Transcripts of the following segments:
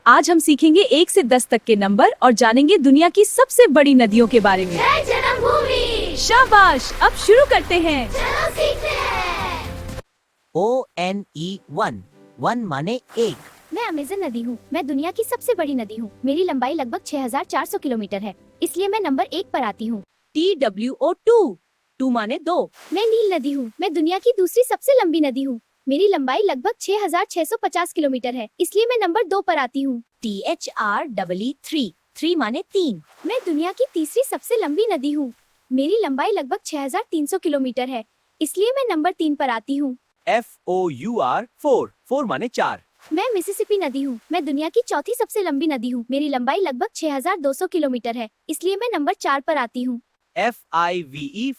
आज हम सीखेंगे 1 से 10 तक के नंबर और जानेंगे दुनिया की सबसे बड़ी नदियों के बारे में। जय जन्मभूमि। शाबाश, अब शुरू करते हैं। चलो सीखते हैं। ONE 1 माने एक। मैं अमेज़न नदी हूँ। मैं दुनिया की सबसे बड़ी नदी हूँ। मेरी लंबाई लगभग 6400 किलोमीटर है, इसलिए मैं नंबर 1 पर आती हूँ। TWO 2 माने 2। मैं नील नदी हूँ। मैं दुनिया की दूसरी सबसे लंबी नदी हूँ। मेरी लंबाई लगभग 6650 किलोमीटर है, इसलिए मैं नंबर 2 पर आती हूँ। THREE 3 माने 3। मैं दुनिया की तीसरी सबसे लंबी नदी हूँ। मेरी लंबाई लगभग 6300 किलोमीटर है, इसलिए मैं नंबर 3 पर आती हूँ। FOUR 4 माने 4। मैं मिसिसिपी नदी हूँ। मैं दुनिया की चौथी सबसे लंबी नदी हूँ। मेरी लंबाई लगभग 6200 किलोमीटर है, इसलिए मैं नंबर 4 पर आती हूँ। FIVE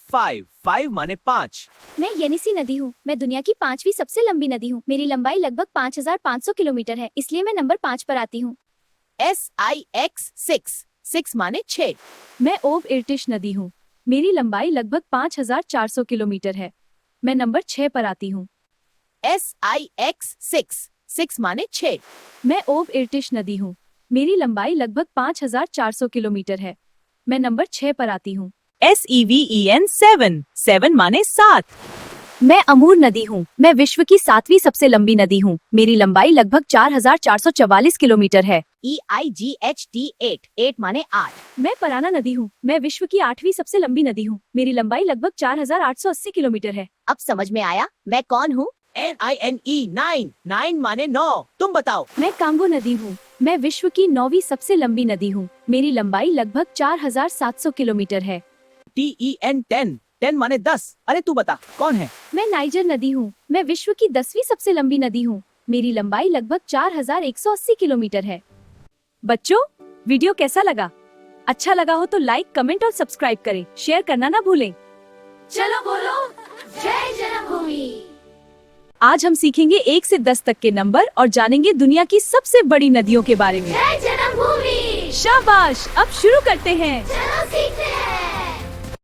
5 माने 5। मैं येनिसी नदी हूँ। मैं दुनिया की 5वीं सबसे लंबी नदी हूँ। मेरी लंबाई लगभग 5500 किलोमीटर है, इसलिए मैं नंबर 5 पर आती हूँ। SIX 6 माने 6। मैं ओव इर्टिश नदी हूँ। मेरी लंबाई लगभग 5400 किलोमीटर है। मैं नंबर 6 पर आती हूँ। SIX 6 माने 6। मैं ओव इर्टिश नदी हूँ। मेरी लंबाई लगभग 5400 किलोमीटर है। मैं नंबर 6 पर आती हूँ। SEVEN 7 माने 7। मैं अमूर नदी हूँ। मैं विश्व की 7वीं सबसे लंबी नदी हूँ। मेरी लंबाई लगभग 4444 किलोमीटर है। EIGHT 8 माने 8। मैं पराना नदी हूँ। मैं विश्व की 8वीं सबसे लंबी नदी हूँ। मेरी लंबाई लगभग 4880 किलोमीटर है। अब समझ में आया मैं कौन हूँ? NINE 9 माने 9। तुम बताओ। मैं कांगो नदी हूँ। मैं विश्व की 9वीं सबसे लंबी नदी हूँ। मेरी लंबाई लगभग 4700 किलोमीटर है। TEN 10 माने 10। अरे तू बता कौन है? मैं नाइजर नदी हूँ। मैं विश्व की 10वीं सबसे लंबी नदी हूँ। मेरी लंबाई लगभग 4180 किलोमीटर है। बच्चों, वीडियो कैसा लगा? अच्छा लगा हो तो लाइक, कमेंट और सब्सक्राइब करें। शेयर करना ना भूलें। चलो बोलो जय जन्मभूमि। आज हम सीखेंगे 1 से 10 तक के नंबर और जानेंगे दुनिया की सबसे बड़ी नदियों के बारे में। जय जन्मभूमि। शाबाश, अब शुरू करते हैं। चलो सीखते हैं।